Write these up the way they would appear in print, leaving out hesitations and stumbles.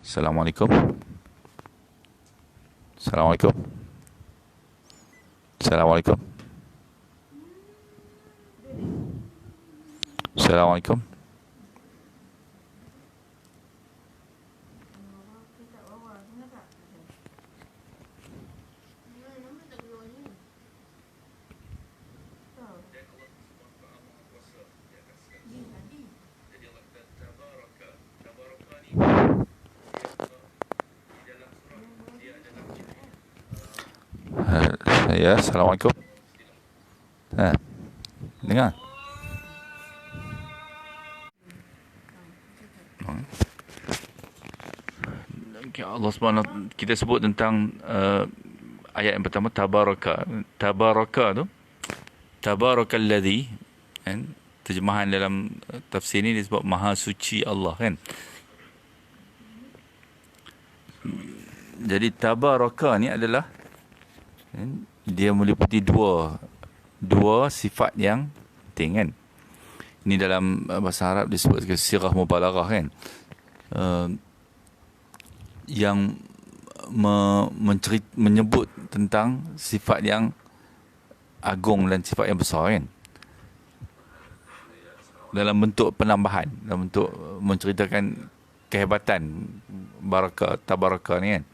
Assalamualaikum. Assalamualaikum. Assalamualaikum. Assalamualaikum. Ya, Assalamualaikum. Ha, dengar. Okay, Allah SWT, kita sebut tentang ayat yang pertama, tabaraka. Tabaraka tu, tabarakalladzi, kan? Terjemahan dalam tafsir ni disebut maha suci Allah, kan? Jadi tabaraka ni adalah, kan, dia meliputi dua sifat yang penting, kan? Ini dalam bahasa Arab disebut sebagai sirah mubalaghah, kan? Yang menyebut tentang sifat yang agung dan sifat yang besar, kan? Dalam bentuk penambahan, dalam bentuk menceritakan kehebatan tabaraka ni, kan?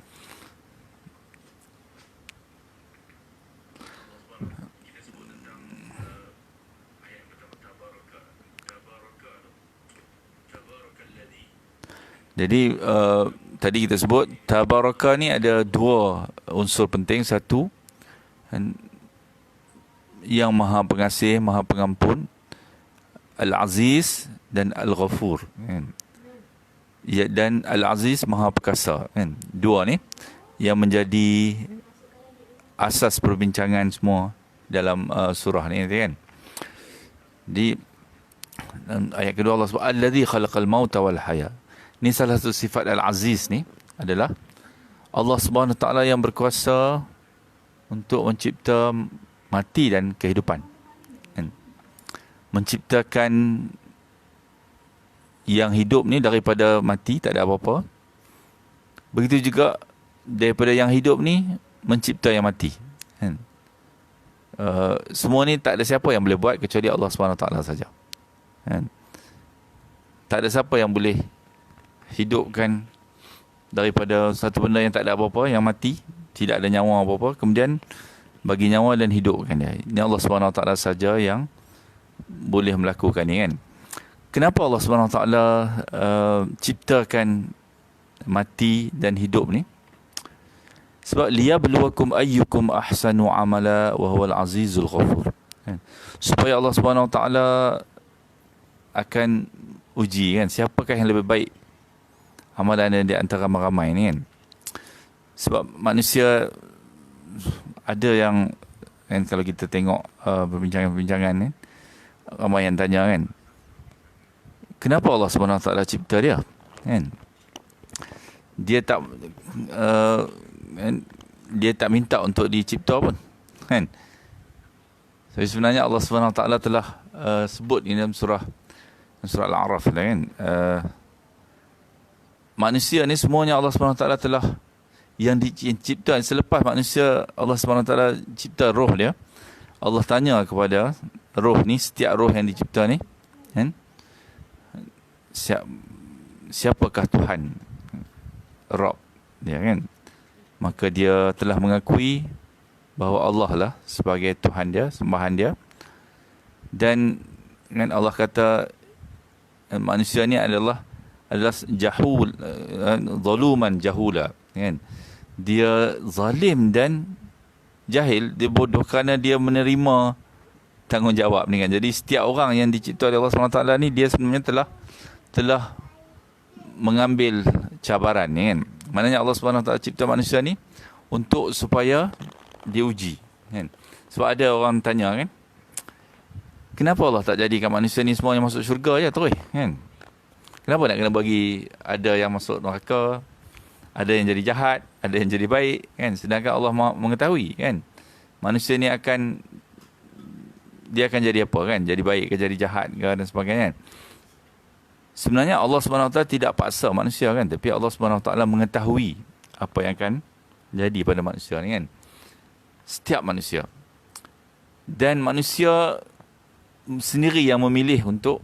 Jadi tadi kita sebut tabaraka ni ada dua unsur penting. Satu, yang maha pengasih, maha pengampun, Al-Aziz dan Al-Ghafur, kan? Ya, dan Al-Aziz maha perkasa, kan? Dua ni yang menjadi asas perbincangan semua dalam surah ni, kan? Di ayat kedua Allah sebut Alladzi khalaqal mauta wal haya. Ni salah satu sifat Al-Aziz ni adalah Allah Subhanahu Wa Taala yang berkuasa untuk mencipta mati dan kehidupan, kan? Menciptakan yang hidup ni daripada mati, tak ada apa-apa. Begitu juga daripada yang hidup ni mencipta yang mati, kan? Semua ni tak ada siapa yang boleh buat kecuali Allah Subhanahu Wa Taala saja, kan? Tak ada siapa yang boleh hidupkan daripada satu benda yang tak ada apa-apa, yang mati, tidak ada nyawa apa-apa, kemudian bagi nyawa dan hidupkan dia. Ini Allah Subhanahu Wa Taala saja yang boleh melakukan ni, kan? Kenapa Allah Subhanahu Wa Taala ciptakan mati dan hidup ni? Sebab liyabluwakum ayyukum ahsanu amala wa huwal azizul ghafur, kan? Supaya Allah Subhanahu Wa Taala akan uji, kan, siapakah yang lebih baik amalan di antara ramai ni, kan? Sebab manusia ada yang, kan, kalau kita tengok perbincangan-perbincangan ni, ramai yang tanya, kan, kenapa Allah Subhanahu Wa Taala cipta dia, kan? Dia tak dia tak minta untuk dicipta pun, kan? So, sebenarnya Allah Subhanahu Wa Taala telah sebut di dalam surah Al-A'raf, kan? Manusia ni semuanya Allah Subhanahu Wa Taala telah yang dicipta. Selepas manusia, Allah Subhanahu Wa Taala cipta roh dia, Allah tanya kepada roh ni, setiap roh yang dicipta ni, kan, siapakah Tuhan, Rabb dia, kan? Maka dia telah mengakui bahawa Allah lah sebagai Tuhan dia, sembahan dia. Dan, kan, Allah kata manusia ni adalah jahul, zaluman jahula, kan? Dia zalim dan jahil, dia bodoh kerana dia menerima tanggungjawab ni, kan? Jadi setiap orang yang dicipta oleh Allah SWT ni, dia sebenarnya telah mengambil cabaran ni, kan? Maknanya Allah SWT cipta manusia ni untuk supaya diuji, kan? Sebab ada orang tanya, kan, kenapa Allah tak jadikan manusia ni semua yang masuk syurga je terus, kan? Kenapa nak kena bagi ada yang masuk neraka, ada yang jadi jahat, ada yang jadi baik, kan? Sedangkan Allah mengetahui, kan, manusia ni dia akan jadi apa, kan? Jadi baik ke jadi jahat ke dan sebagainya, kan? Sebenarnya Allah SWT tidak paksa manusia kan, tapi Allah SWT mengetahui apa yang akan jadi pada manusia ni kan. Setiap manusia. Dan manusia sendiri yang memilih untuk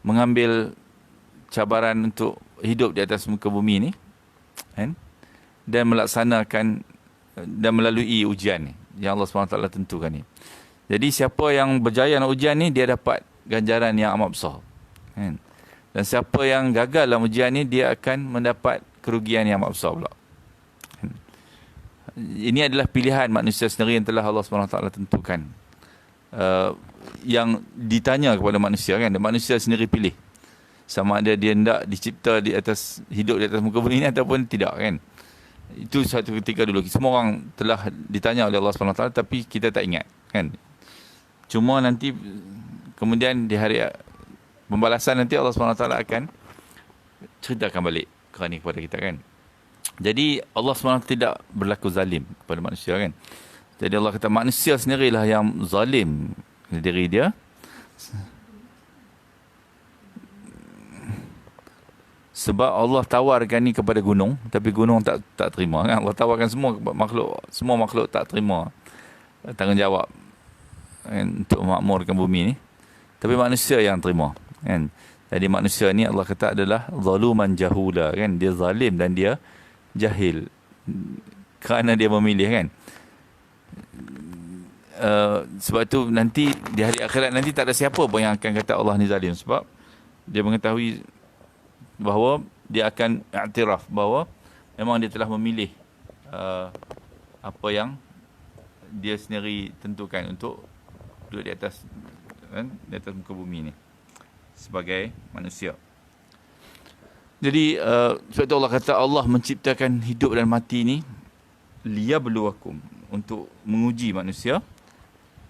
mengambil cabaran untuk hidup di atas muka bumi ni kan, dan melaksanakan dan melalui ujian ni yang Allah SWT tentukan ni. Jadi siapa yang berjaya dalam ujian ni, dia dapat ganjaran yang amat besar kan? Dan siapa yang gagal dalam ujian ni, dia akan mendapat kerugian yang amat besar pula kan? Ini adalah pilihan manusia sendiri yang telah Allah SWT tentukan, yang ditanya kepada manusia kan, dan manusia sendiri pilih sama ada dia hendak dicipta di atas, hidup di atas muka bumi ini ataupun tidak kan. Itu satu ketika dulu semua orang telah ditanya oleh Allah SWT, tapi kita tak ingat kan. Cuma nanti kemudian di hari pembalasan nanti Allah SWT akan ceritakan balik kerana kepada kita kan. Jadi Allah SWT tidak berlaku zalim kepada manusia kan. Jadi Allah kata manusia sendirilah yang zalim diri dia. Sebab Allah tawarkan ni kepada gunung, tapi gunung tak terima kan. Allah tawarkan semua makhluk tak terima tanggungjawab kan, untuk makmurkan bumi ni. Tapi manusia yang terima kan. Jadi manusia ni Allah kata adalah zaluman jahula kan. Dia zalim dan dia jahil kerana dia memilih kan. Sebab tu nanti di hari akhirat nanti tak ada siapa pun yang akan kata Allah ni zalim, sebab dia mengetahui bahawa dia akan iktiraf bahawa memang dia telah memilih apa yang dia sendiri tentukan untuk duduk di atas kan, di atas muka bumi ni sebagai manusia. Jadi sebab itu Allah kata Allah menciptakan hidup dan mati ni liyabluwakum, untuk menguji manusia,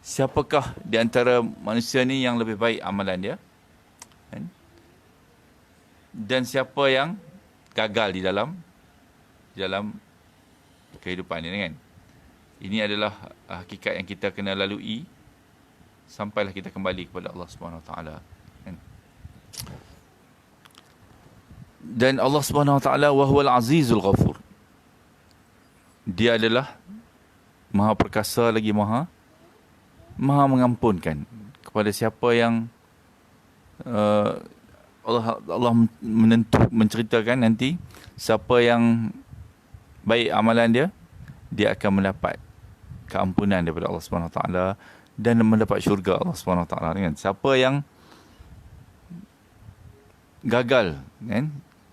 siapakah di antara manusia ni yang lebih baik amalan dia kan? Dan siapa yang gagal di dalam kehidupan ini kan. Ini adalah hakikat yang kita kena lalui sampailah kita kembali kepada Allah Subhanahu Wa Taala kan. Dan Allah Subhanahu Wa Taala wa huwal azizul ghafur. Dia adalah Maha perkasa lagi Maha mengampunkan kepada siapa yang Allah menceritakan nanti siapa yang baik amalan dia, dia akan mendapat keampunan daripada Allah Subhanahu Wa Taala dan mendapat syurga Allah Subhanahu Wa Taala kan. Siapa yang gagal kan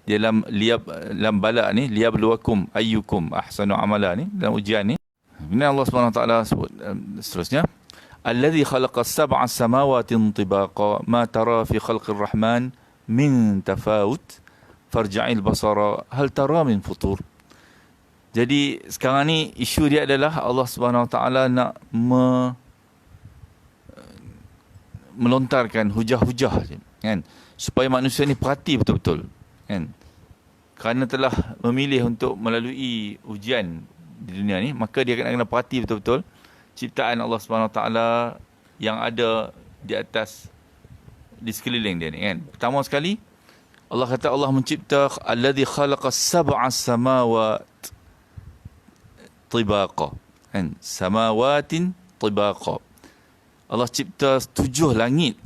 dalam bala ni, liyabluwakum ayyukum ahsanu amala ni, dalam ujian ni, kemudian Allah Subhanahu Wa Taala sebut seterusnya, alladhi khalaqas sab'a samawatin tibaqa ma tara fi khalqir rahman min tafawut farja'il basara hal tara min futur. Jadi sekarang ni isu dia adalah Allah Subhanahu Wa Taala nak melontarkan hujah-hujah kan, supaya manusia ni perhati betul-betul kan. Kerana telah memilih untuk melalui ujian di dunia ni, maka dia kena perhati betul-betul ciptaan Allah Subhanahu Wa Taala yang ada di atas, di sekeliling dia ni kan. Pertama sekali Allah kata Allah mencipta alladhi khalaqas sab'a samawat tibaqa kan, samawatin tibaqa. Allah cipta 7 langit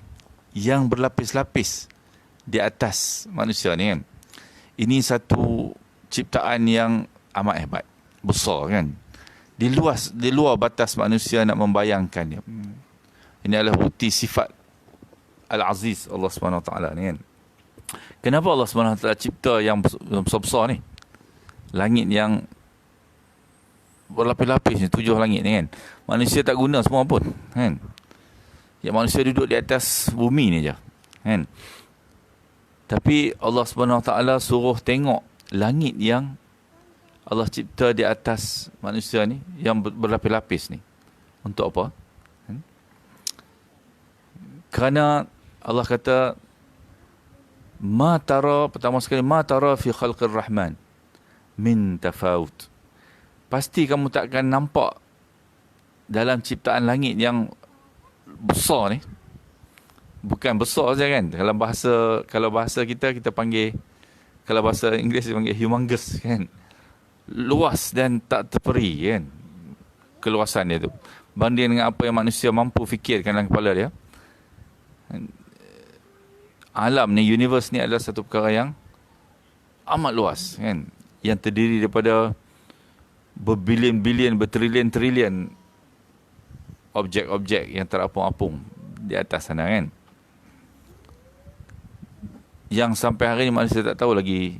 yang berlapis-lapis di atas manusia ni kan. Ini satu ciptaan yang amat hebat, besar kan. Di luar batas manusia nak membayangkannya. Ini adalah bukti sifat Al-Aziz Allah Subhanahu Wa Taala ni kan. Kenapa Allah Subhanahu Wa Taala cipta yang besar-besar ni? Langit yang berlapis-lapis ni, 7 langit ni kan. Manusia tak guna semua pun kan. Ya, manusia duduk di atas bumi ni je kan. Tapi Allah Subhanahu Wa Taala suruh tengok langit yang Allah cipta di atas manusia ni, yang berlapis-lapis ni. Untuk apa? Kerana Allah kata ma tara, pertama sekali ma tara fi khalqir rahman min tafawut. Pasti kamu takkan nampak dalam ciptaan langit yang besar ni Bukan besar saja kan. Kalau bahasa kita panggil, kalau bahasa Inggeris dia panggil humongous kan. Luas dan tak terperi kan. Keluasan dia tu. Banding dengan apa yang manusia mampu fikirkan dalam kepala dia. Alam ni, universe ni adalah satu perkara yang amat luas kan. Yang terdiri daripada berbilion-bilion, bertrilion-trilion objek-objek yang terapung-apung di atas sana kan. Yang sampai hari ni manusia tak tahu lagi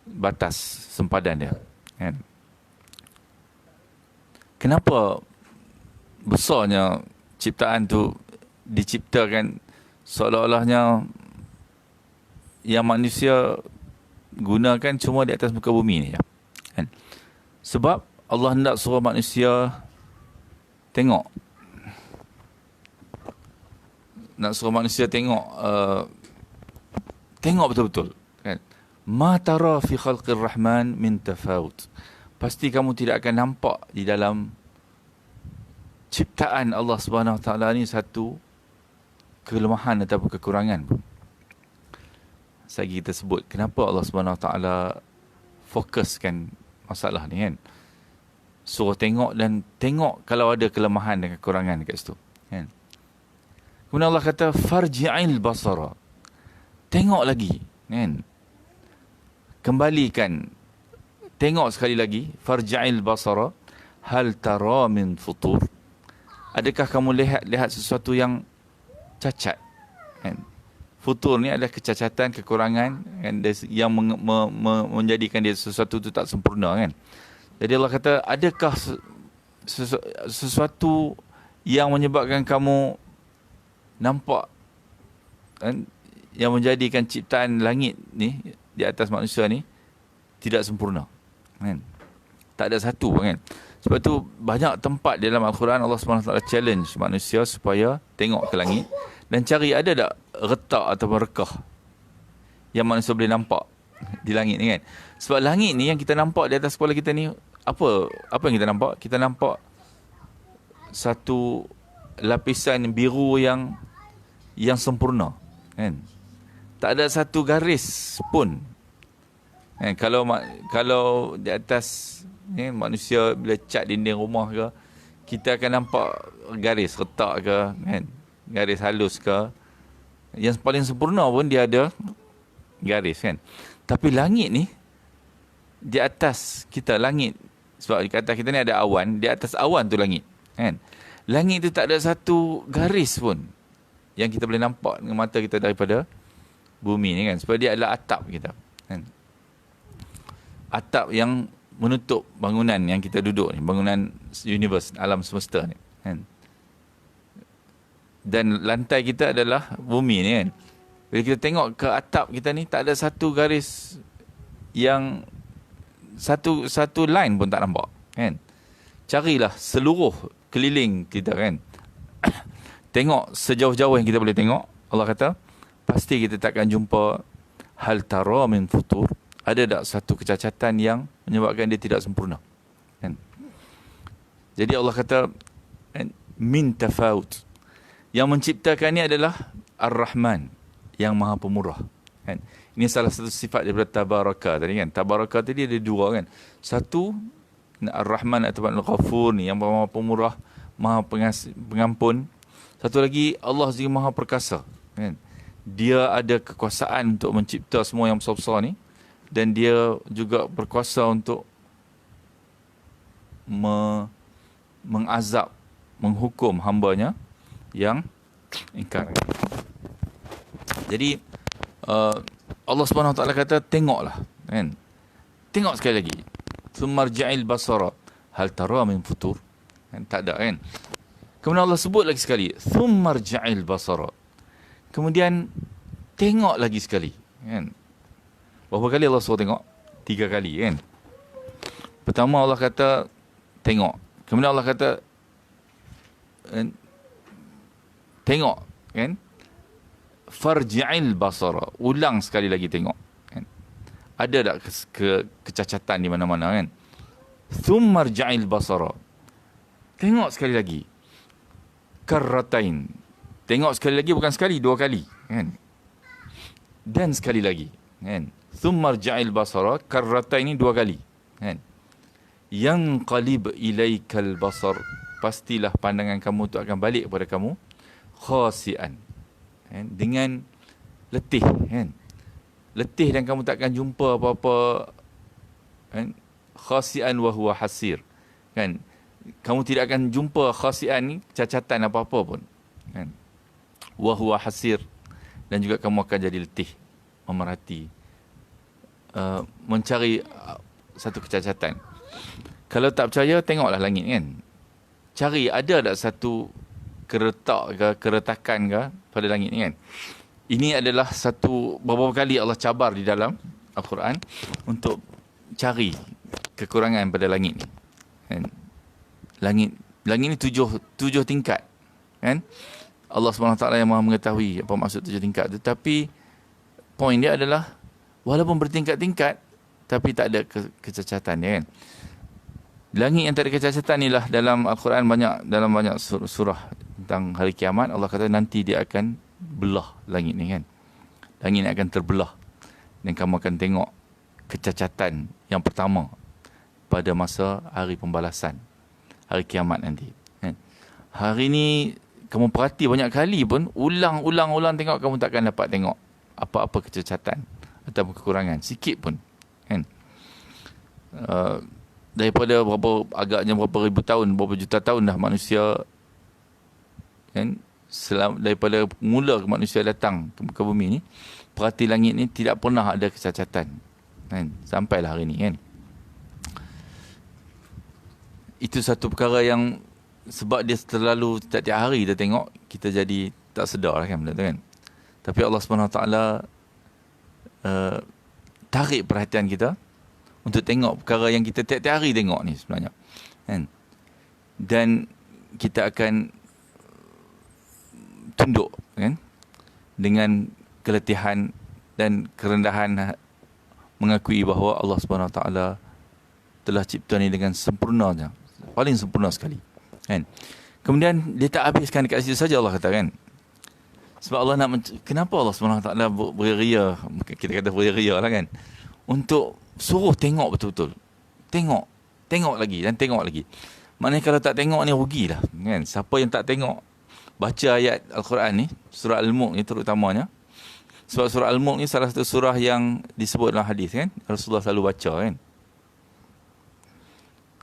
batas sempadan dia kan. Kenapa besarnya ciptaan tu diciptakan seolah-olahnya yang manusia gunakan cuma di atas muka bumi ni kan? Sebab Allah hendak suruh manusia tengok, nak suruh manusia tengok betul-betul kan. Ma tara fi khalqir rahman min tafawut. Pasti kamu tidak akan nampak di dalam ciptaan Allah Subhanahu Wa Taala ni satu kelemahan ataupun kekurangan. Lagi kita sebut kenapa Allah Subhanahu Wa Taala fokuskan masalah ni kan. Suruh tengok dan tengok kalau ada kelemahan dan kekurangan dekat situ kan. Kemudian Allah kata farji'il basara. Tengok lagi kan. Kembalikan, tengok sekali lagi, farji'il basara hal tara min futur. Adakah kamu lihat sesuatu yang cacat kan. Futur ni adalah kecacatan, kekurangan kan, yang menjadikan dia sesuatu itu tak sempurna kan. Jadi Allah kata, adakah sesuatu yang menyebabkan kamu nampak kan, yang menjadikan ciptaan langit ni di atas manusia ni tidak sempurna kan? Tak ada satu kan. Sebab tu banyak tempat dalam Al-Quran Allah SWT challenge manusia supaya tengok ke langit dan cari ada tak retak ataupun rekah yang manusia boleh nampak di langit ni kan. Sebab langit ni yang kita nampak di atas kepala kita ni, apa yang kita nampak? Kita nampak satu lapisan biru yang sempurna kan. Tak ada satu garis pun kan. Kalau di atas ni manusia bila cat dinding rumah ke, kita akan nampak garis retak ke kan, garis halus ke. Yang paling sempurna pun dia ada garis kan. Tapi langit ni, di atas kita langit, sebab di atas kita ni ada awan, di atas awan tu langit kan. Langit tu tak ada satu garis pun yang kita boleh nampak dengan mata kita daripada bumi ni kan. Sebab dia adalah atap kita kan. Atap yang menutup bangunan yang kita duduk ni, bangunan universe, alam semesta ni kan. Dan lantai kita adalah bumi ni kan. Bila kita tengok ke atap kita ni, tak ada satu garis yang satu line pun tak nampak kan. Carilah seluruh keliling kita kan. Tengok sejauh-jauh yang kita boleh tengok. Allah kata pasti kita takkan jumpa hal tara min futur. Ada tak satu kecacatan yang menyebabkan dia tidak sempurna kan. Jadi Allah kata min tafawut. Yang menciptakan ni adalah Ar-Rahman, yang Maha Pemurah kan. Ini salah satu sifat daripada Tabaraka tadi kan. Tabaraka tadi ada dua kan. Satu Ar-Rahman atau Al-Ghafur ni yang Maha Pemurah, Maha Pengampun. Satu lagi Allah juga Maha Perkasa kan. Dia ada kekuasaan untuk mencipta semua yang besar-besar ni, dan dia juga berkuasa untuk mengazab, menghukum hamba-Nya yang ingkar. Jadi Allah Subhanahu Wa Taala kata tengoklah kan. Tengok sekali lagi. Sumarja'il basara hal tara min futur. Kan, tak ada kan. Kemudian Allah sebut lagi sekali, sumarja'il basara. Kemudian tengok lagi sekali kan. Berapa kali Allah suruh tengok? 3 kali kan. Pertama Allah kata tengok. Kemudian Allah kata tengok kan. Farji'il basara. Ulang sekali lagi tengok kan. Ada tak kecacatan di mana-mana kan. Thummarja'il basara. Tengok sekali lagi. Karratain. Tengok sekali lagi, bukan sekali, 2 kali, kan? Dan sekali lagi, kan? Thumma rja'il basara karrata, ini 2 kali, kan? Yanqalib ilaikal basar, pastilah pandangan kamu tu akan balik kepada kamu, khasian, kan? Dengan letih, kan? Letih dan kamu tak akan jumpa apa-apa, kan? Khasian wa huwa hasir, kan? Kamu tidak akan jumpa khasian ni, cacatan apa-apa pun, kan? Wa huwa hasir, dan juga kamu akan jadi letih, memerhati, mencari satu kecacatan. Kalau tak percaya, tengoklah langit, kan? Cari ada tak satu keretakan ke pada langit ni, kan? Ini adalah satu, beberapa kali Allah cabar di dalam Al-Quran untuk cari kekurangan pada langit ni, kan? Langit ni tujuh tingkat, kan? Allah SWT yang maha mengetahui apa maksud 7 tingkat tu. Tapi poin dia adalah, walaupun bertingkat-tingkat, tapi tak ada kecacatan dia, kan? Langit yang tak ada kecacatan inilah dalam Al-Quran dalam banyak surah tentang hari kiamat. Allah kata nanti dia akan belah langit ni, kan? Langit ni akan terbelah, dan kamu akan tengok kecacatan yang pertama pada masa hari pembalasan, hari kiamat nanti, kan? Hari ni kamu perhati banyak kali pun, ulang tengok, kamu takkan dapat tengok apa-apa kecacatan atau kekurangan sikit pun, kan? Daripada agaknya berapa ribu tahun, berapa juta tahun dah manusia, kan, daripada mula manusia datang ke bumi ni, perhati langit ni tidak pernah ada kecacatan, kan? Sampailah hari ni, kan? Itu satu perkara yang, sebab dia terlalu setiap hari kita tengok, kita jadi tak sedar lah, kan, benda tu, kan? Tapi Allah SWT tarik perhatian kita untuk tengok perkara yang kita tiap-tiap hari tengok ni sebenarnya, kan? Dan kita akan tunduk, kan, dengan keletihan dan kerendahan, mengakui bahawa Allah SWT telah cipta ni dengan sempurnanya, paling sempurna sekali, kan? Kemudian dia tak habiskan dekat situ saja, Allah kata, kan? Sebab Allah kenapa Allah SWT beria, kita kata beria lah, kan, untuk suruh tengok betul-betul, tengok lagi dan tengok lagi. Maknanya kalau tak tengok ni rugilah, kan? Siapa yang tak tengok, baca ayat Al-Quran ni, surah Al-Mulk ni terutamanya, sebab surah Al-Mulk ni salah satu surah yang disebut dalam hadis, kan? Rasulullah selalu baca, kan?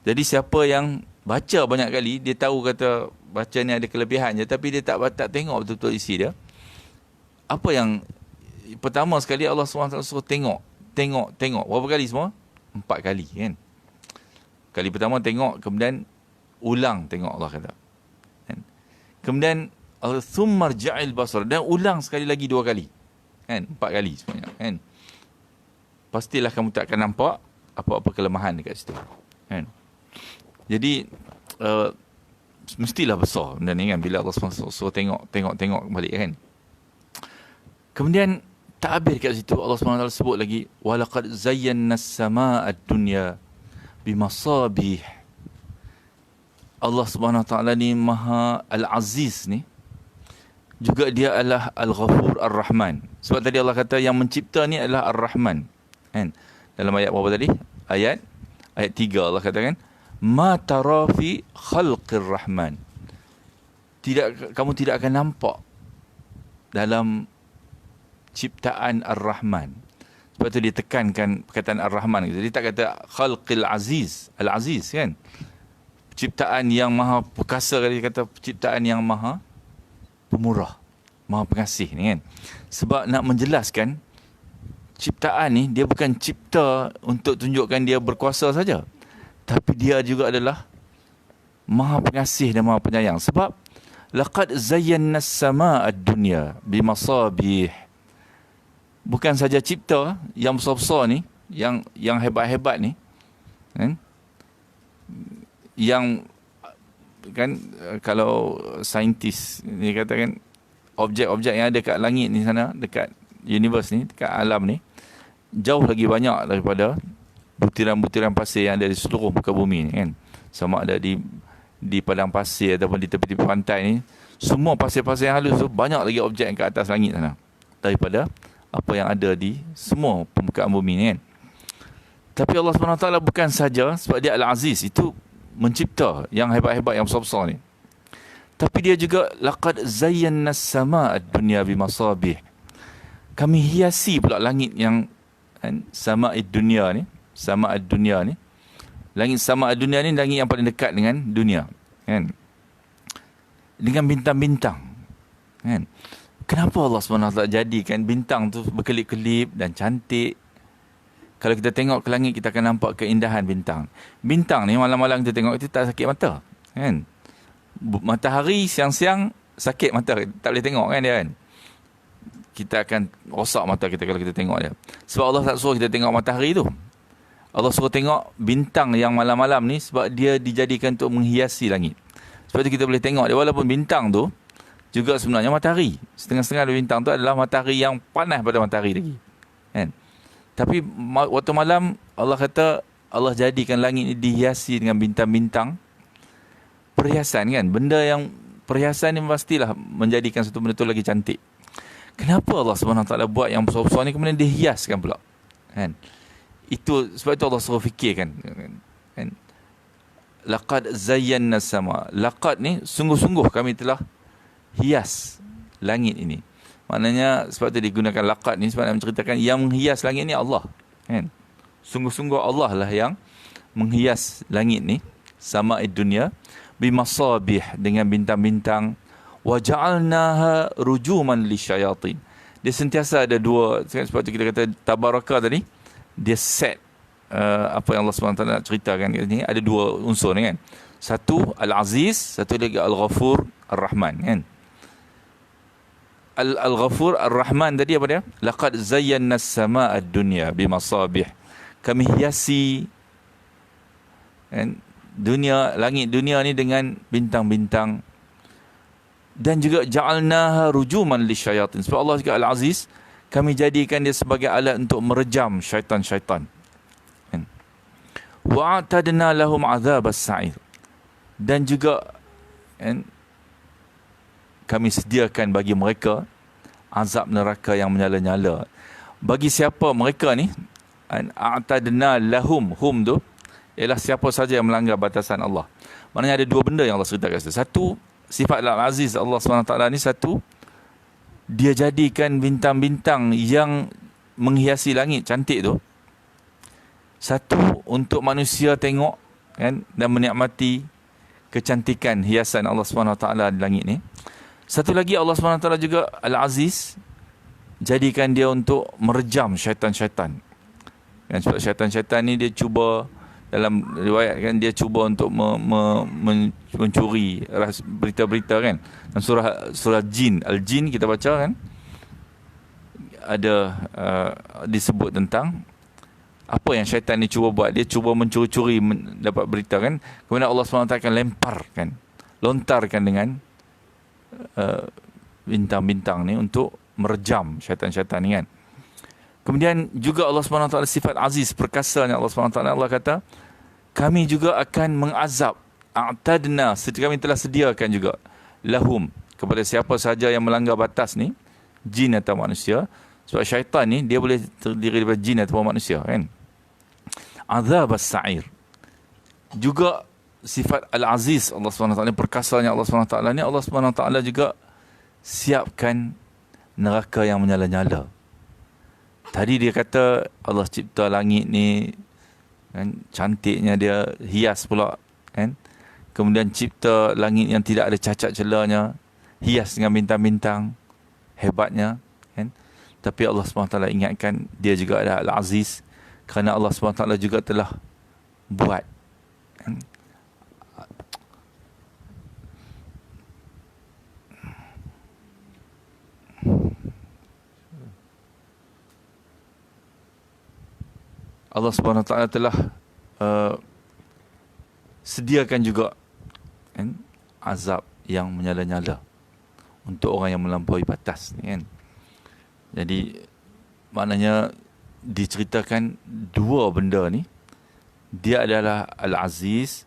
Jadi siapa yang baca banyak kali, dia tahu kata baca ni ada kelebihan je, tapi dia tak tengok betul-betul isi dia. Apa yang pertama sekali Allah SWT suruh tengok. Berapa kali semua? 4 kali, kan? Kali pertama tengok, kemudian ulang tengok, Allah kata, kan? Kemudian thumma rja'il basar, dan ulang sekali lagi 2 kali, kan? 4 kali sebenarnya, kan? Pastilah kamu tak akan nampak apa-apa kelemahan dekat situ, kan? Jadi mestilah besar benda ni, kan, bila Allah suruh tengok balik, kan? Kemudian tak habis kat situ, Allah SWT sebut lagi, walaqad zayyana as-samaa'a ad-dunya bimasabih. Allah SWT ni Maha Al-Aziz ni, juga dia adalah Al-Ghafur Ar-Rahman. Sebab tadi Allah kata yang mencipta ni adalah Ar-Rahman, kan? Dalam ayat berapa tadi? Ayat 3 Allah katakan, ma tara fi khalqir rahman, kamu tidak akan nampak dalam ciptaan Ar-Rahman. Sebab tu dia tekankan perkataan Ar-Rahman. Jadi tak kata khalqil aziz, Al-Aziz, kan? Ciptaan yang maha perkasa, dia kata ciptaan yang maha pemurah, maha pengasih ni, kan? Sebab nak menjelaskan ciptaan ni, dia bukan cipta untuk tunjukkan dia berkuasa saja, tapi dia juga adalah maha pengasih dan maha penyayang. Sebab laqad zayyana as-samaa'a ad-dunya bimasabih, bukan saja cipta yang besar-besar ni, yang hebat-hebat ni, kan? Yang, kan, kalau saintis ni katakan objek-objek yang ada kat langit ni sana, dekat universe ni, dekat alam ni, jauh lagi banyak daripada butiran-butiran pasir yang ada di seluruh muka bumi ni, kan? Sama ada di di padang pasir ataupun di tepi-tepi pantai ni, semua pasir-pasir yang halus tu banyak lagi objek yang ke atas langit sana daripada apa yang ada di semua permukaan bumi ni kan. Tapi Allah SWT bukan saja sebab dia Al-Aziz, itu mencipta yang hebat-hebat, yang besar-besar ni. Tapi dia juga laqad zayyana as-samaa ad-dunya bimasabih. Kami hiasi pula langit yang sama ad-dunya ni, sama ad-dunya ni. Langit sama ad-dunya ni langit yang paling dekat dengan dunia, kan? Dengan bintang-bintang, kan? Kenapa Allah SWT jadikan bintang tu berkelip-kelip dan cantik? Kalau kita tengok ke langit, kita akan nampak keindahan bintang. Bintang ni malam-malam kita tengok, itu tak sakit mata, kan? Matahari siang-siang sakit mata, tak boleh tengok kan dia, kan? Kita akan rosak mata kita kalau kita tengok dia. Sebab Allah tak suruh kita tengok matahari tu. Allah suruh tengok bintang yang malam-malam ni sebab dia dijadikan untuk menghiasi langit. Sebab tu kita boleh tengok dia, walaupun bintang tu juga sebenarnya matahari. Setengah-setengah dari bintang tu adalah matahari yang panas pada matahari lagi, kan? Tapi waktu malam Allah kata Allah jadikan langit ni dihiasi dengan bintang-bintang, perhiasan, kan? Benda yang perhiasan ni pastilah menjadikan satu benda tu lagi cantik. Kenapa Allah SWT buat yang besar-besar ni kemudian dihiaskan pula, kan? Itu sebab itu Allah suruh fikirkan, kan? Laqad zayyana as-samaa. Laqad ni sungguh-sungguh kami telah hias langit ini. Maknanya sebab tu digunakan laqad ni sebab nak menceritakan yang menghias langit ni Allah, kan? Sungguh-sungguh Allah lah yang menghias langit ni, sama dunia, bimasabih, dengan bintang-bintang, wa ja'alnaha rujuman lisyayatin. Dia sentiasa ada dua, sebab tu kita kata tabaraka tadi, dia set apa yang Allah SWT nak ceritakan kat sini, ada dua unsur ni, kan? Satu Al-Aziz, satu lagi Al-Ghafur Ar-Rahman, kan? Al-Ghafur Ar-Rahman tadi apa dia? Laqad zayyana as-samaa ad-dunya bimasabih. Kami hiasi, kan, dunia, langit dunia ni dengan bintang-bintang. Dan juga ja'alnaha rujuman lisyayatin. Sebab Allah juga Al-Aziz, kami jadikan dia sebagai alat untuk merejam syaitan-syaitan, kan? Wa'atadna lahum azab as-sa'ir. Dan juga, kan, kami sediakan bagi mereka azab neraka yang menyala-nyala. Bagi siapa mereka ni, a'tadna lahum, hum tu ialah siapa saja yang melanggar batasan Allah. Maknanya ada dua benda yang Allah ceritakan. Satu, sifat Al-Aziz Allah SWT ni, satu, dia jadikan bintang-bintang yang menghiasi langit cantik tu, satu, untuk manusia tengok, kan, dan menikmati kecantikan hiasan Allah SWT di langit ni. Satu lagi, Allah SWT juga Al-Aziz jadikan dia untuk merejam syaitan-syaitan, kan? Sebab syaitan-syaitan ni dia cuba, dalam riwayat kan, dia cuba untuk mencuri berita-berita, kan? Dan surah Jin, Al-Jin kita baca, kan, ada disebut tentang apa yang syaitan ni cuba buat. Dia cuba mencuri-curi dapat berita, kan? Kemudian Allah SWT akan lemparkan, lontarkan dengan bintang-bintang ni untuk merejam syaitan-syaitan ni, kan? Kemudian juga Allah SWT sifat aziz, perkasanya Allah SWT, Allah kata kami juga akan mengazab, a'tadna, kami telah sediakan juga, lahum, kepada siapa saja yang melanggar batas ni, jin atau manusia. Sebab syaitan ni dia boleh terdiri daripada jin atau manusia, kan? Azab as-sa'ir. Juga sifat Al-Aziz Allah SWT, perkasanya Allah SWT ni, Allah SWT juga siapkan neraka yang menyala-nyala. Tadi dia kata Allah cipta langit ni, kan, cantiknya dia, hias pula, kan? Kemudian cipta langit yang tidak ada cacat celanya, hias dengan bintang-bintang, hebatnya, kan? Tapi Allah SWT ingatkan dia juga ada Al-Aziz, kerana Allah SWT juga telah buat, kan, Allah SWT telah sediakan juga, kan, azab yang menyala-nyala untuk orang yang melampaui batas ni, kan? Jadi maknanya diceritakan dua benda ni, dia adalah Al-Aziz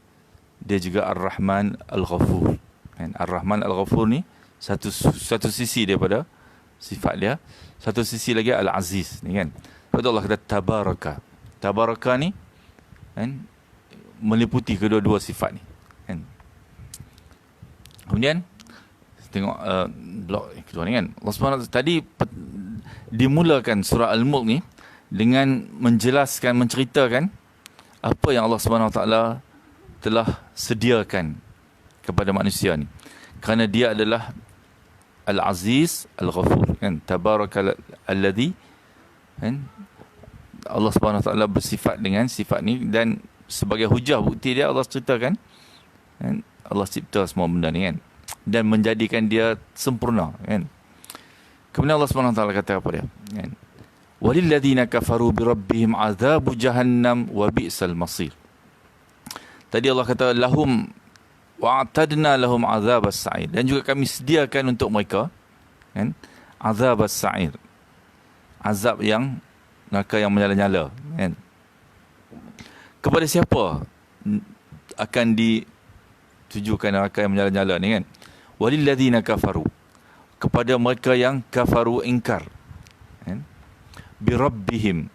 dia juga Ar-Rahman Al-Ghafur. Kan? Ar-Rahman Al-Ghafur ni satu sisi daripada sifat dia. Satu sisi lagi Al-Aziz ni kan. Sebab Allah kata Tabaraka. Tabaraka ni kan, meliputi kedua-dua sifat ni kan. Kemudian tengok blok kedua ni kan. Allah SWT tadi dimulakan surah Al-Mulk ni dengan menjelaskan, menceritakan apa yang Allah SWT telah sediakan kepada manusia ni. Kerana dia adalah Al-Aziz Al-Ghafur kan. Tabarakal alladhi kan. Allah SWT bersifat dengan sifat ni, dan sebagai hujah bukti dia Allah ceritakan kan, Allah cipta semua benda ni kan, dan menjadikan dia sempurna kan. Kemudian Allah SWT kata apa dia kan, walilladzina kafaru birabbihim azabu jahannam wa bi'sal masir. Tadi Allah kata lahum wa'tadna lahum azabas sa'ir, dan juga kami sediakan untuk mereka kan, azabas sa'ir, azab yang neraka yang menyala-nyala kan. Kepada siapa akan ditujukan neraka yang menyala-nyala ni kan? Walilladzina kafaru, kepada mereka yang kafaru, ingkar kan? Birabbihim,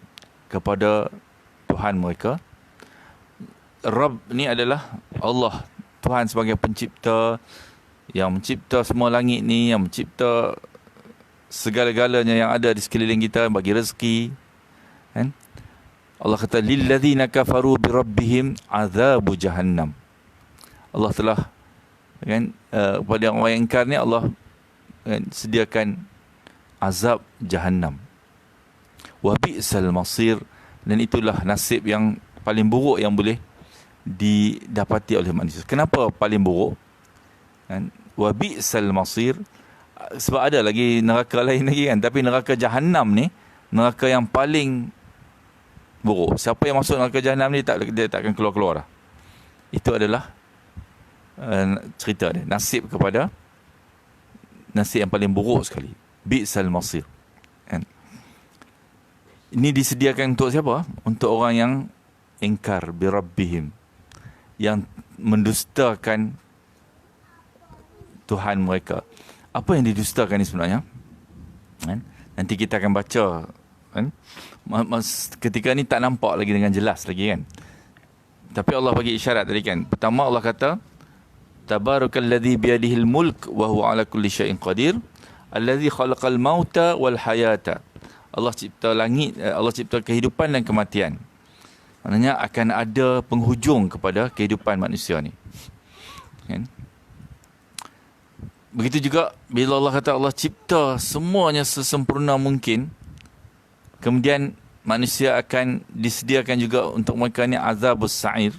kepada Tuhan mereka. Rabb ni adalah Allah, Tuhan sebagai pencipta, yang mencipta semua langit ni, yang mencipta segala-galanya yang ada di sekeliling kita, bagi rezeki kan. Allah kata lilladzina kafaru birabbihim azabu jahannam. Allah telah kan, kepada orang yang ingkar ni Allah kan, sediakan azab jahannam. Wa bi'sal masir, dan itulah nasib yang paling buruk yang boleh didapati oleh manusia. Kenapa paling buruk kan? Wa bi'sal masir, sebab ada lagi neraka lain lagi kan, tapi neraka jahannam ni neraka yang paling buruk. Siapa yang masuk neraka jahannam ni dia tak akan keluar-keluar dah. Itu adalah cerita dia, nasib yang paling buruk sekali. Bi'sal masir kan? Ini disediakan untuk siapa? Untuk orang yang ingkar birabbihim, yang mendustakan Tuhan mereka. Apa yang didustakan ni sebenarnya kan? Nanti kita akan baca kan? Ketika ni tak nampak lagi dengan jelas lagi kan, tapi Allah bagi isyarat tadi kan. Pertama Allah kata tabarakalladzi biyadihil mulk wa huwa ala kulli syai'in qadir alladzi khalaqal mauta wal hayata. Allah cipta langit, Allah cipta kehidupan dan kematian. Maknanya akan ada penghujung kepada kehidupan manusia ni kan? Begitu juga bila Allah kata Allah cipta semuanya sesempurna mungkin, kemudian manusia akan disediakan juga untuk mereka ni azabus sa'ir.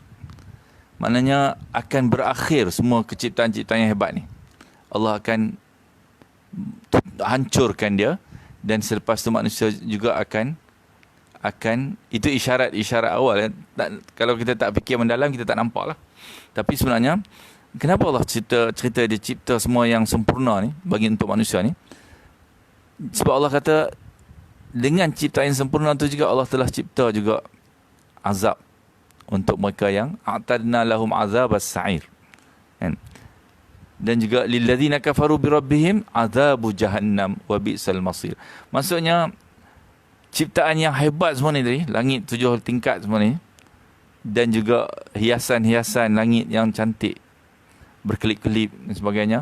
Maknanya akan berakhir semua keciptaan-ciptaan yang hebat ni. Allah akan hancurkan dia, dan selepas tu manusia juga akan itu isyarat awal. Kalau kita tak fikir mendalam, kita tak nampak lah. Tapi sebenarnya kenapa Allah cerita dia cipta semua yang sempurna ni bagi untuk manusia ni? Sebab Allah kata dengan ciptaan yang sempurna tu juga Allah telah cipta juga azab untuk mereka yang a'tadna lahum azabas sa'ir kan? Dan juga lilladzina kafaru birabbihim azabu jahannam wa bi'sal masir. Maksudnya ciptaan yang hebat semua ni tadi, langit 7 tingkat semua ni, dan juga hiasan-hiasan langit yang cantik berkelip-kelip dan sebagainya,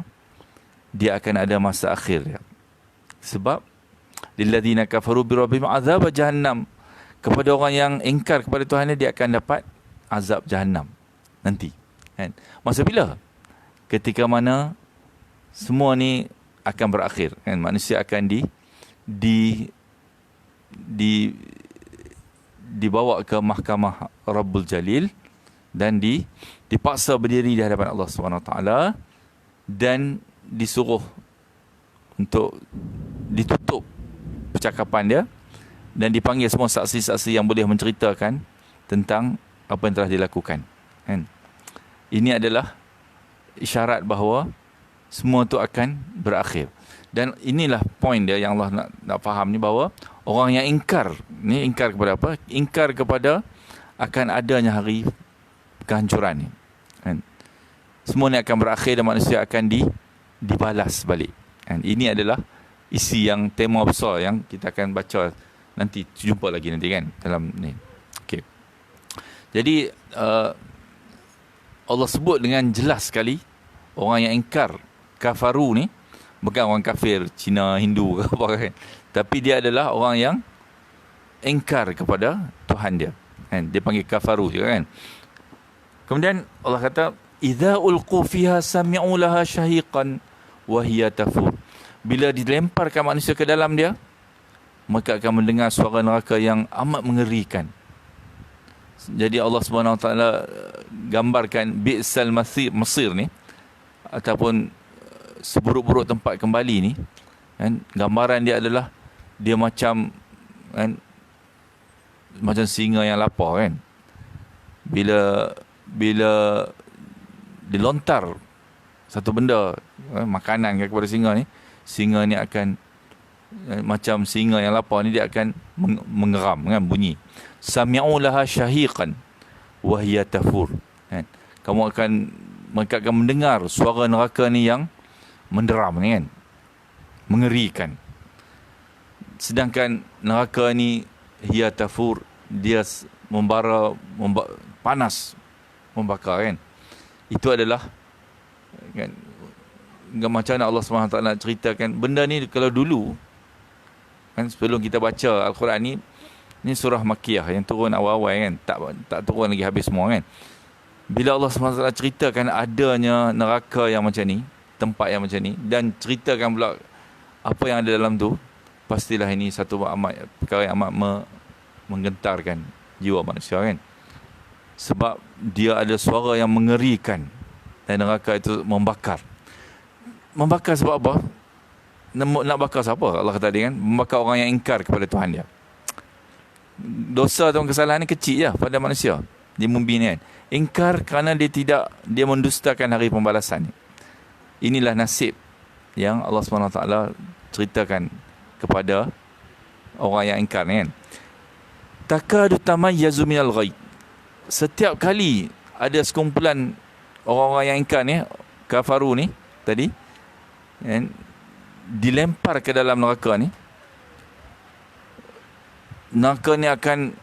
dia akan ada masa akhir dia. Sebab lilladzina kafaru birabbihim azab jahannam, kepada orang yang ingkar kepada Tuhan dia akan dapat azab jahannam nanti kan. Masa bila? Ketika mana semua ni akan berakhir kan, manusia akan dibawa ke mahkamah Rabbul Jalil, dan dipaksa berdiri di hadapan Allah SWT, dan disuruh untuk ditutup percakapan dia, dan dipanggil semua saksi-saksi yang boleh menceritakan tentang apa yang telah dilakukan kan. Ini adalah isyarat bahawa semua tu akan berakhir. Dan inilah poin dia yang Allah nak faham ni, bahawa orang yang ingkar ni, ingkar kepada apa? Ingkar kepada akan adanya hari kehancuran ni kan. semua ni akan berakhir dan manusia akan dibalas balik. Dan ini adalah isi yang tema besar yang kita akan baca nanti, jumpa lagi nanti kan dalam ni. Okey. Jadi Allah sebut dengan jelas sekali orang yang ingkar, kafaru ni bukan orang kafir Cina, Hindu ke apa kan, tapi dia adalah orang yang ingkar kepada Tuhan dia kan, dia panggil kafaru juga kan. Kemudian Allah kata idza ulqu fiha sami'u laha syahiqan wa hiya tafur, bila dilemparkan manusia ke dalam dia, maka akan mendengar suara neraka yang amat mengerikan. Jadi Allah Subhanahu Wa Taala gambarkan bi'sal masir ni, ataupun seburuk-buruk tempat kembali ni kan, gambaran dia adalah dia macam kan, macam singa yang lapar kan, bila dilontar satu benda makanan kepada singa ni akan macam singa yang lapar ni, dia akan mengeram kan, bunyi sami'u laha syahiqan wa hiya tafur kan, mereka akan mendengar suara neraka ni yang menderam ni kan, mengerikan. Sedangkan neraka ni hiya tafur, dia panas, membakar kan. Itu adalah kan, macam mana Allah SWT ceritakan benda ni. Kalau dulu kan, sebelum kita baca Al-Quran ni surah Makkiyah yang turun awal-awal kan, tak turun lagi habis semua kan. Bila Allah SWT ceritakan adanya neraka yang macam ni, tempat yang macam ni, dan ceritakan pula apa yang ada dalam tu, pastilah ini satu perkara yang amat menggentarkan jiwa manusia kan. Sebab dia ada suara yang mengerikan, dan neraka itu membakar. Membakar sebab apa? Nak bakar siapa? Allah kata tadi kan, membakar orang yang ingkar kepada Tuhan dia. Dosa atau kesalahan ni kecil je pada manusia di bumi ni kan. Ingkar kerana dia mendustakan hari pembalasan ni. Inilah nasib yang Allah SWT ceritakan kepada orang yang ingkar ni kan. Takadu tamayyazu minal ghaib. Setiap kali ada sekumpulan orang-orang yang ingkar ni, kafaru ni tadi kan, dilempar ke dalam neraka ni, neraka ni akan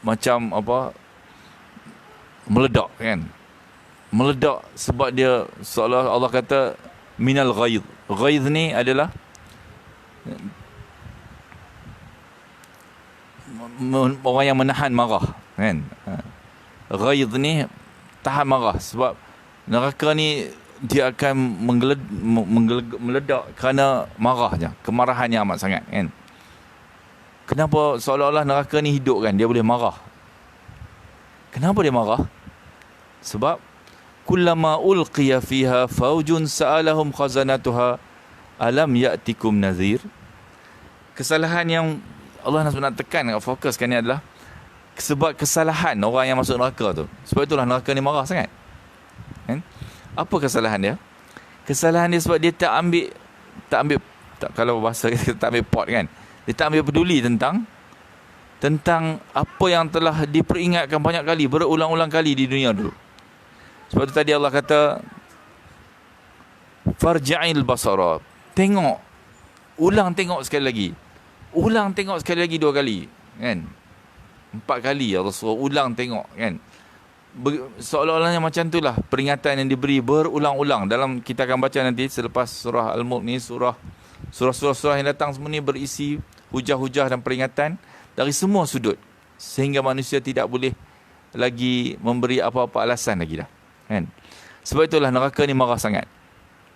macam apa, meledak kan. Meledak sebab dia seolah Allah kata minal ghaidh. Ghaidh ni adalah orang yang menahan marah kan. Ghaidh ni tahan marah, sebab neraka ni dia akan meledak kerana marahnya, kemarahannya amat sangat kan. Kenapa seolah-olah neraka ni hidup kan, dia boleh marah. Kenapa dia marah? Sebab kullama ulqiya fiha faujun sa'alahum khazanatuha alam ya'tikum nadhir. Kesalahan yang Allah nak tekan, fokuskan ni adalah sebab kesalahan orang yang masuk neraka tu. Sebab itulah neraka ni marah sangat kan? Apa kesalahan dia? Kesalahan dia sebab dia tak ambil kalau bahasa kita tak ambil pot kan, dia tak ambil peduli tentang apa yang telah diperingatkan banyak kali, berulang-ulang kali di dunia dulu. Sebab tu tadi Allah kata farja'il basara, ulang tengok sekali lagi, dua kali kan, 4 kali Allah suruh ulang tengok kan. Seolah-olahnya macam itulah peringatan yang diberi berulang-ulang. Dalam kita akan baca nanti selepas surah Al-Mulk ni, surah-surah yang datang semua ni berisi hujah-hujah dan peringatan dari semua sudut, sehingga manusia tidak boleh lagi memberi apa-apa alasan lagi dah kan. Sebab itulah neraka ni marah sangat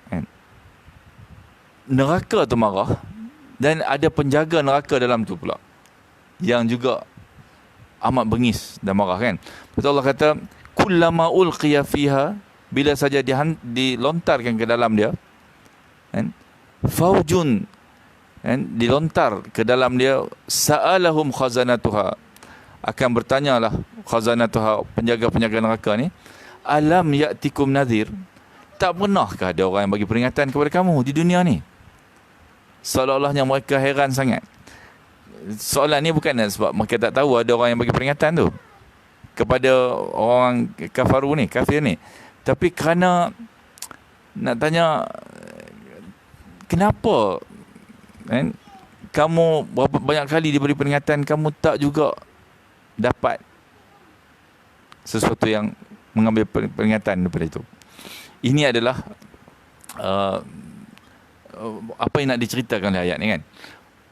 kan. Neraka tu marah, dan ada penjaga neraka dalam tu pula yang juga amat bengis dan marah kan. Betul Allah kata kullama ulqiya fiha, bila saja dilontarkan ke dalam dia kan, faujun kan, dilontar ke dalam dia, sa'alahum khazanatuha, akan bertanyalah khazanatuha, penjaga-penjaga neraka ni, alam ya'tikum nadhir, tak pernahkah ada orang yang bagi peringatan kepada kamu di dunia ni? Seolah-olahnya mereka heran sangat. Soalan ni bukan sebab mereka tak tahu ada orang yang bagi peringatan tu kepada orang kafir ni. Tapi kerana nak tanya kenapa kan, kamu berapa banyak kali diberi peringatan, kamu tak juga dapat sesuatu yang mengambil peringatan daripada itu. Ini adalah apa yang nak diceritakan oleh ayat ni kan.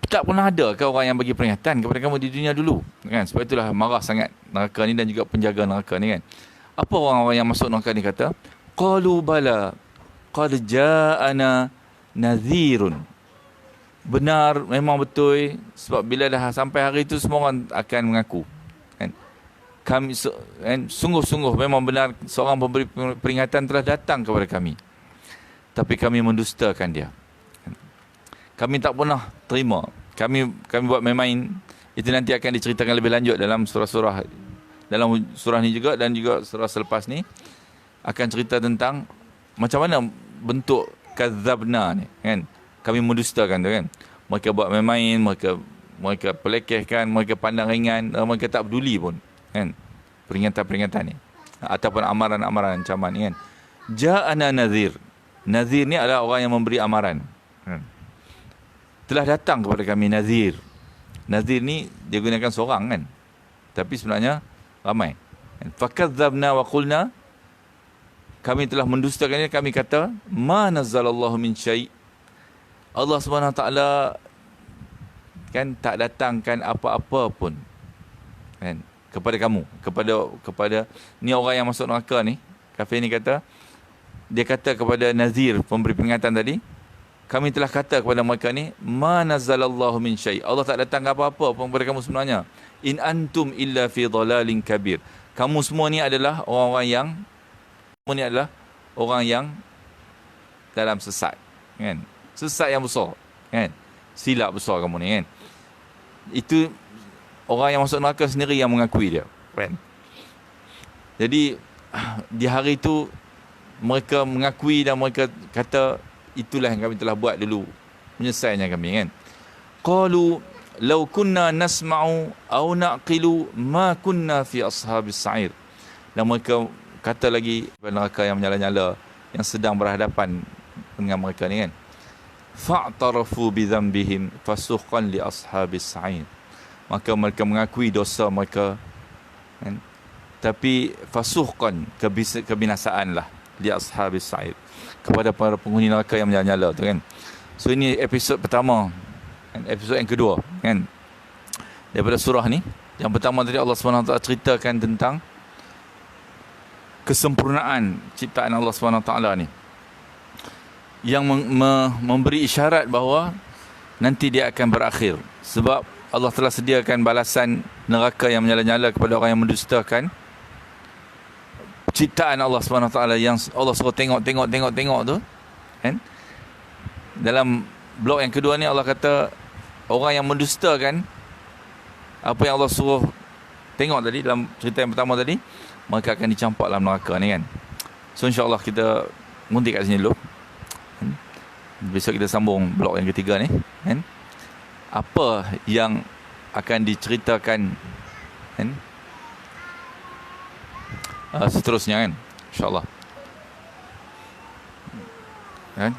Tak pernah ada ke orang yang bagi peringatan kepada kamu di dunia dulu kan? Sebab itulah marah sangat neraka ni dan juga penjaga neraka ni kan. Apa orang-orang yang masuk neraka ni kata? Qalu bala qad ja'ana nadhirun. Benar, memang betul. Sebab bila dah sampai hari itu, semua orang akan mengaku kan? Kami kan, sungguh-sungguh memang benar seorang pemberi peringatan telah datang kepada kami, tapi kami mendustakan dia. Kami tak pernah terima. Kami buat main-main. Itu nanti akan diceritakan lebih lanjut dalam surah-surah, dalam surah ni juga, dan juga surah selepas ni akan cerita tentang macam mana bentuk kadzabna ni kan. Kami mendustakan tu kan. Mereka buat main-main, mereka pelekehkan, mereka pandang ringan, mereka tak peduli pun kan peringatan-peringatan ni ataupun amaran-amaran ancaman ni kan. Ja'ana nadhir. Nadhir ni adalah orang yang memberi amaran kan. Telah datang kepada kami nadhir. Nadhir ni dia gunakan seorang kan, tapi sebenarnya ramai. Fakadzabna wa qulna, kami telah mendustakannya, kami kata ma nazzalallahu min syai'. Allah SWT kan tak datangkan apa-apa pun kan kepada kamu, kepada ni orang yang masuk neraka ni, kafir ni kata, dia kata kepada nazir, pemberi peringatan tadi, kami telah kata kepada mereka ni ma nazzalallahu min syai'. Allah tak datang apa-apa pun kepada kamu sebenarnya. In antum illa fi dhalalin kabir. Kamu semua ni adalah orang yang dalam sesat kan. Sesat yang besar kan. Silap besar kamu ni kan. Itu orang yang masuk neraka sendiri yang mengakui dia kan. Jadi di hari itu mereka mengakui dan mereka kata itulah yang kami telah buat dulu, menyesalnya kami kan. Qalu law kunna nasma'u aw naqilu ma kunna fi ashabis sa'ir. Dan mereka kata lagi pada neraka yang menyala-nyala yang sedang berhadapan dengan mereka ni kan. Fa'tarafu bi dhanbihim fasuqan li ashabis sa'ir. Maka mereka mengakui dosa mereka kan? Tapi fasuqan, kebinasaan lah, li ashabis sa'ir, kepada para penghuni neraka yang menyala-nyala tu kan. So ini episod pertama kan? Episod yang kedua kan daripada surah ni. Yang pertama tadi Allah SWT ceritakan tentang kesempurnaan ciptaan Allah SWT ni, yang memberi isyarat bahawa nanti dia akan berakhir. Sebab Allah telah sediakan balasan neraka yang menyala-nyala kepada orang yang mendustakan ciptaan Allah SWT yang Allah suruh tengok tu kan. Dalam blok yang kedua ni Allah kata orang yang mendustakan apa yang Allah suruh tengok tadi dalam cerita yang pertama tadi, maka akan dicampak dalam neraka ni kan. So insyaAllah kita berhenti kat sini dulu. Besok kita sambung blok yang ketiga ni kan. Apa yang akan diceritakan kan seterusnya kan, insyaAllah kan.